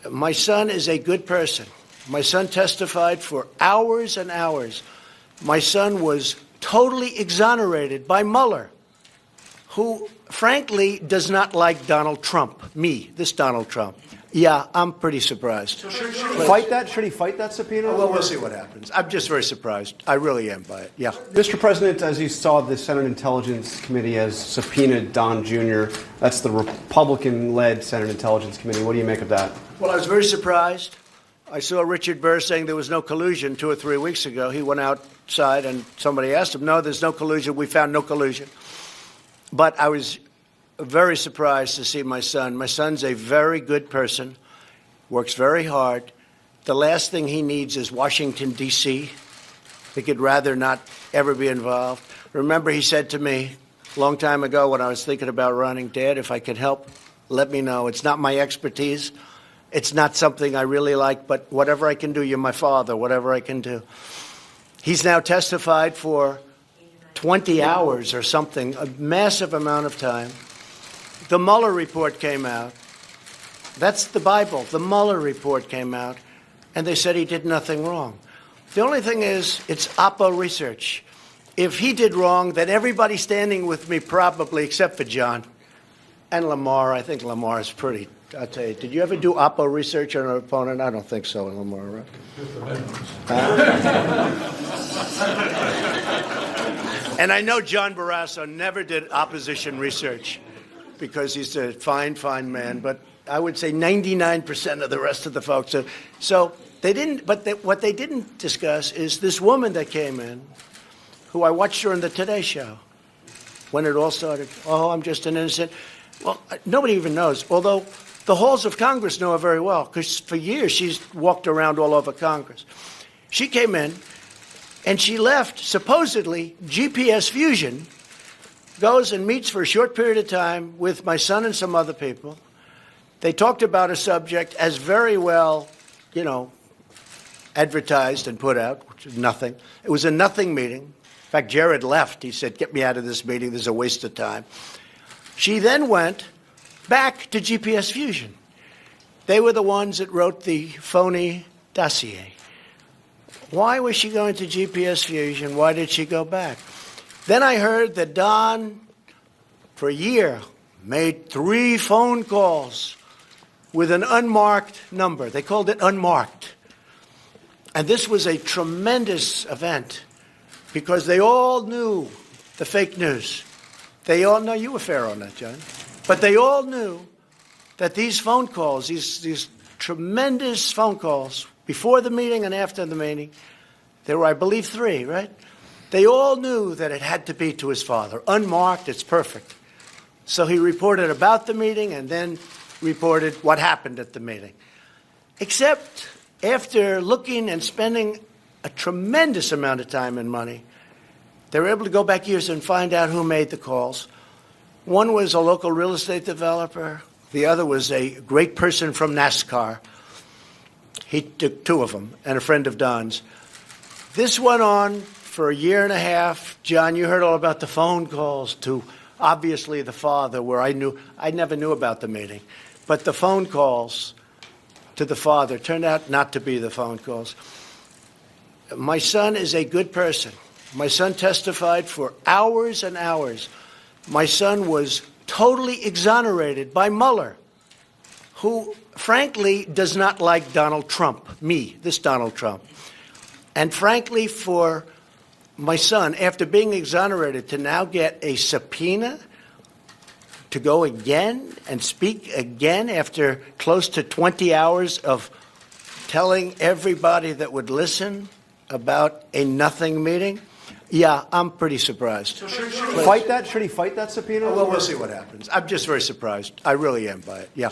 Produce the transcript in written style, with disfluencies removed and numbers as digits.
My son is a good person. My son testified for hours and hours. My son was totally exonerated by Mueller, who, frankly, does not like Donald Trump, this Donald Trump. Yeah, I'm pretty surprised. So should he fight that subpoena? Well, we'll see what happens. I'm just very surprised. I really am by it, yeah. Mr. President, as you saw, the Senate Intelligence Committee has subpoenaed Don Jr. That's the Republican-led Senate Intelligence Committee. What do you make of that? Well, I was very surprised. I saw Richard Burr saying there was no collusion 2 or 3 weeks ago. He went outside and somebody asked him, no, there's no collusion. We found no collusion. But I was very surprised to see my son. My son's a very good person, works very hard. The last thing he needs is Washington, D.C. He could rather not ever be involved. Remember, he said to me a long time ago when I was thinking about running, Dad, if I can help, let me know. It's not my expertise. It's not something I really like, but whatever I can do, you're my father, whatever I can do. He's now testified for 20 hours or something, a massive amount of time. The Mueller report came out. That's the Bible. The Mueller report came out, and they said he did nothing wrong. The only thing is, it's Oppo research. If he did wrong, then everybody standing with me probably, except for John and Lamar. I think Lamar is pretty. I'll tell you, did you ever do Oppo research on an opponent? I don't think so, Lamar, right? And I know John Barrasso never did opposition research because he's a fine, fine man, but I would say 99% of the rest of the folks. So they didn't, but what they didn't discuss is this woman that came in, who I watched her on the Today Show when it all started. Oh, I'm just an innocent. Well, nobody even knows, although the halls of Congress know her very well, because for years she's walked around all over Congress. She came in, and she left, supposedly, GPS Fusion, goes and meets for a short period of time with my son and some other people. They talked about a subject as very well, advertised and put out, which is nothing. It was a nothing meeting. In fact, Jared left. He said, get me out of this meeting. There's a waste of time. She then went back to GPS Fusion. They were the ones that wrote the phony dossier. Why was she going to GPS Fusion? Why did she go back? Then I heard that Don, for a year, made 3 phone calls with an unmarked number. They called it unmarked. And this was a tremendous event because they all knew the fake news. They all know, you were fair on that, John. But they all knew that these phone calls, these tremendous phone calls, before the meeting and after the meeting, there were, I believe, 3, right? They all knew that it had to be to his father. Unmarked, it's perfect. So he reported about the meeting and then reported what happened at the meeting. Except after looking and spending a tremendous amount of time and money, they were able to go back years and find out who made the calls. One was a local real estate developer. The other was a great person from NASCAR. He took 2 of them, and a friend of Don's. This went on for a year and a half. John, you heard all about the phone calls to, obviously, the father, where I never knew about the meeting. But the phone calls to the father turned out not to be the phone calls. My son is a good person. My son testified for hours and hours. My son was totally exonerated by Mueller, who, frankly, does not like Donald Trump, this Donald Trump. And frankly, for my son, after being exonerated, to now get a subpoena to go again and speak again after close to 20 hours of telling everybody that would listen about a nothing meeting, yeah, I'm pretty surprised. So should he fight that subpoena? Well, we'll see what happens. I'm just very surprised. I really am by it, yeah.